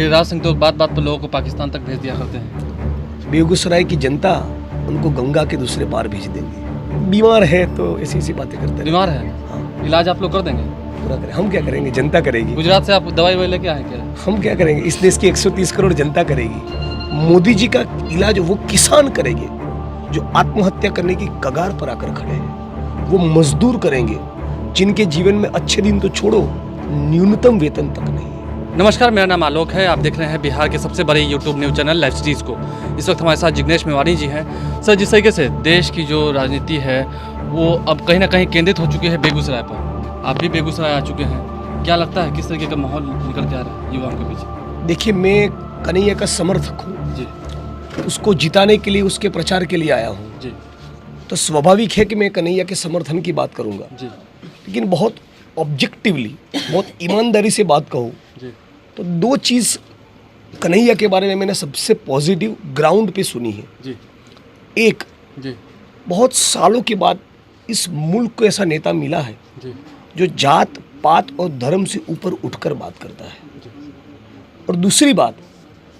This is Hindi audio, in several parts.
गिरिराज सिंह तो बात बात पर लोगों को पाकिस्तान तक भेज दिया करते हैं। बेगूसराय की जनता उनको गंगा के दूसरे पार भेज देंगे। बीमार है तो ऐसी ऐसी बातें करते हैं। बीमार है, हाँ, इलाज आप लोग कर देंगे? पूरा करें। हम क्या करेंगे, जनता करेगी। गुजरात से आप दवाई ववाई लेके आए क्या? हम क्या करेंगे, इस देश की 130 करोड़ जनता करेगी। मोदी जी का इलाज वो किसान करेंगे जो आत्महत्या करने की कगार पर आकर खड़े हैं। वो मजदूर करेंगे जिनके जीवन में अच्छे दिन तो छोड़ो, न्यूनतम वेतन तक नहीं। नमस्कार, मेरा नाम आलोक है। आप देख रहे हैं बिहार के सबसे बड़े YouTube news channel live series को। इस वक्त हमारे साथ जिग्नेश मेवानी जी हैं। सर, जिस तरीके से देश की जो राजनीति है वो अब कहीं ना कहीं केंद्रित हो चुकी है बेगूसराय पर। आप भी बेगूसराय आ चुके हैं, क्या लगता है किस तरीके का माहौल निकल के आ रहा है युवाओं के बीच? देखिए, मैं कन्हैया का समर्थक हूँ जी उसको जिताने के लिए, उसके प्रचार के लिए आया हूँ। जी तो स्वाभाविक है कि मैं कन्हैया के समर्थन की बात करूँगा, जी लेकिन बहुत ऑब्जेक्टिवली, बहुत ईमानदारी से बात कहूँ जी तो दो चीज़ कन्हैया के बारे में मैंने सबसे पॉजिटिव ग्राउंड पे सुनी है। जी एक, जी बहुत सालों के बाद इस मुल्क को ऐसा नेता मिला है जी जो जात पात और धर्म से ऊपर उठकर बात करता है। जी और दूसरी बात,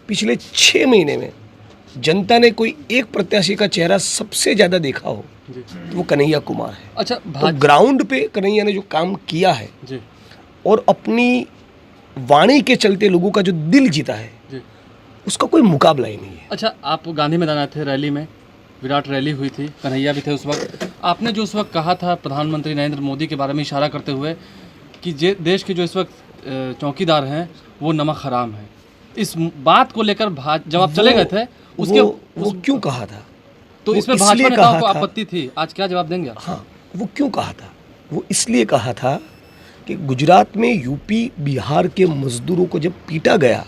पिछले 6 महीने में जनता ने कोई एक प्रत्याशी का चेहरा सबसे ज़्यादा देखा हो जी। तो वो कन्हैया कुमार है। अच्छा, तो ग्राउंड पे कन्हैया ने जो काम किया है जी और अपनी वाणी के चलते लोगों का जो दिल जीता है, जी। उसका कोई मुकाबला ही नहीं है। अच्छा, आप गांधी मैदान आए थे, रैली में विराट रैली हुई थी, कन्हैया भी थे उस वक्त। आपने जो उस वक्त कहा था प्रधानमंत्री नरेंद्र मोदी के बारे में इशारा करते हुए कि देश के जो इस वक्त चौकीदार हैं वो नमक हराम है, इस बात को लेकर जब आप चले गए थे उसके वो क्यों कहा था? तो वो इसमें इसलिए भाजपा नेताओं कहा को था। आपत्ति थी, आज क्या जवाब देंगे आप? हाँ, वो क्यों कहा था? वो इसलिए कहा था कि गुजरात में यूपी बिहार के मजदूरों को जब पीटा गया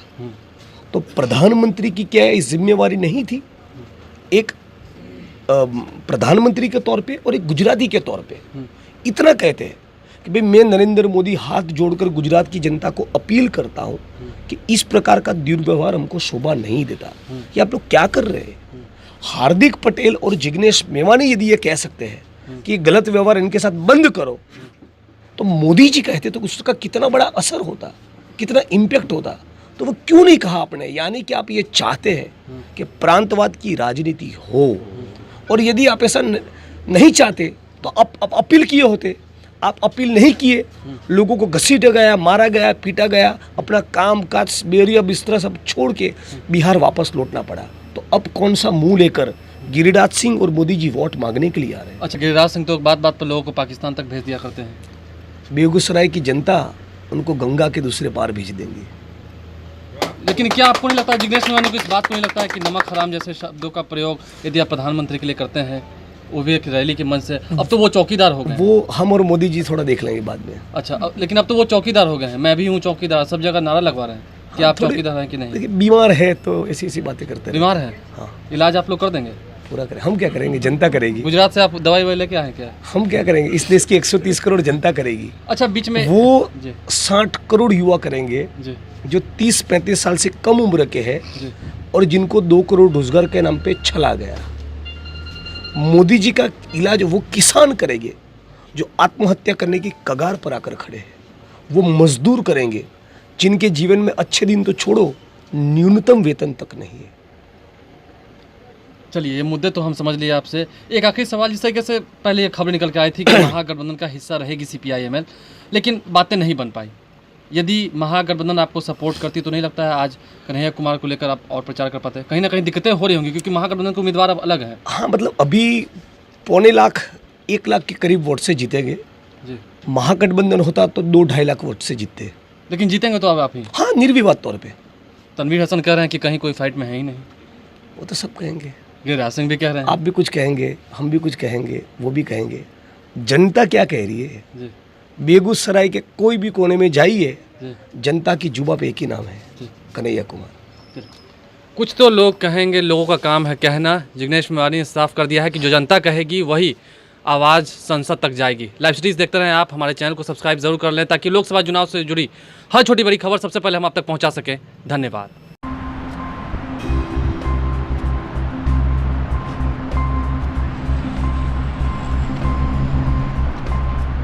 तो प्रधानमंत्री की क्या इस जिम्मेवारी नहीं थी? एक प्रधानमंत्री के तौर पे और एक गुजराती के तौर पे इतना कहते हैं कि भाई, मैं नरेंद्र मोदी हाथ जोड़कर गुजरात की जनता को अपील करता हूँ कि इस प्रकार का दुर्व्यवहार हमको शोभा नहीं देता। कि आप लोग क्या कर रहे हैं? हार्दिक पटेल और जिग्नेश मेवानी यदि ये कह सकते हैं कि गलत व्यवहार इनके साथ बंद करो, तो मोदी जी कहते तो उसका कितना बड़ा असर होता, कितना इम्पैक्ट होता। तो वो क्यों नहीं कहा आपने? यानी कि आप ये चाहते हैं कि प्रांतवाद की राजनीति हो, और यदि आप ऐसा नहीं चाहते तो आप अपील किए होते। आप अपील नहीं किए, लोगों को घसीटा गया, मारा गया, पीटा गया, अपना काम काज, बेरिया बिस्तरा सब छोड़ के बिहार वापस लौटना पड़ा। तो अब कौन सा मुंह लेकर गिरिराज सिंह और मोदी जी वोट मांगने के लिए आ रहे हैं? अच्छा, गिरिराज सिंह तो बात बात पर लोगों को पाकिस्तान तक भेज दिया करते हैं। बेगूसराय की जनता उनको गंगा के दूसरे पार भेज देंगे। लेकिन क्या आपको नहीं लगता, जिग्नेश मेवानी को इस बात को नहीं लगता है कि नमक हराम जैसे शब्दों का प्रयोग यदि आप प्रधानमंत्री के लिए करते हैं, वो भी एक रैली के मन से, अब तो वो चौकीदार हो गए? वो हम और मोदी जी थोड़ा देख लेंगे बाद में। अच्छा, लेकिन अब तो वो चौकीदार हो गए हैं। मैं भी हूँ चौकीदार, सब जगह नारा लगवा रहे हैं कि आप चौकीदार हैं कि नहीं? देखिए, बीमार है तो ऐसी ऐसी बातें करते हैं। बीमार है, हाँ, इलाज आप लोग कर देंगे? पूरा करें। हम क्या करेंगे, जनता करेगी। गुजरात से आप दवाई ववाई लेके आए क्या? हम क्या करेंगे, इस देश की 130 करोड़ जनता करेगी। अच्छा, बीच में वो जी 60 करोड़ युवा करेंगे जी जो 30-35 साल से कम उम्र के हैं जी और जिनको 2 करोड़ रोजगार के नाम पे छला गया। मोदी जी का इलाज वो किसान करेंगे जो आत्महत्या करने की कगार पर आकर खड़े हैं। वो मजदूर करेंगे जिनके जीवन में अच्छे दिन तो छोड़ो, न्यूनतम वेतन तक नहीं है। चलिए, ये मुद्दे तो हम समझ लिए आपसे। एक आखिरी सवाल, जिस तरीके से पहले ये खबर निकल के आई थी कि महागठबंधन का हिस्सा रहेगी सीपीआई-एमएल, लेकिन बातें नहीं बन पाई। यदि महागठबंधन आपको सपोर्ट करती तो नहीं लगता है आज कन्हैया कुमार को लेकर आप और प्रचार कर पाते? कहीं ना कहीं दिक्कतें हो रही होंगी क्योंकि महागठबंधन के उम्मीदवार अब अलग हैं। हाँ, मतलब अभी 1.25 लाख 1 लाख के करीब वोट से जीतेंगे। जी, महागठबंधन होता तो 2-2.5 लाख वोट से जीतते। लेकिन जीतेंगे तो अब आप ही। हाँ, निर्विवाद तौर पे। तनवीर हसन कह रहे हैं कि कहीं कोई फाइट में है ही नहीं। वो तो सब कहेंगे, गिरिराज सिंह भी कह रहे हैं। आप भी कुछ कहेंगे, हम भी कुछ कहेंगे, वो भी कहेंगे। जनता क्या कह रही है? जी बेगूसराय के कोई भी कोने में जाइए, जी जनता की जुबा पे एक ही नाम है, जी। कन्हैया कुमार। कुछ तो लोग कहेंगे, लोगों का काम है कहना। जिग्नेश मेवानी ने साफ कर दिया है कि जो जनता कहेगी वही आवाज़ संसद तक जाएगी। लाइव सीरीज़ देखते रहें आप, हमारे चैनल को सब्सक्राइब जरूर कर लें ताकि लोकसभा चुनाव से जुड़ी हर छोटी बड़ी खबर सबसे पहले हम आप तक पहुंचा सकें। धन्यवाद।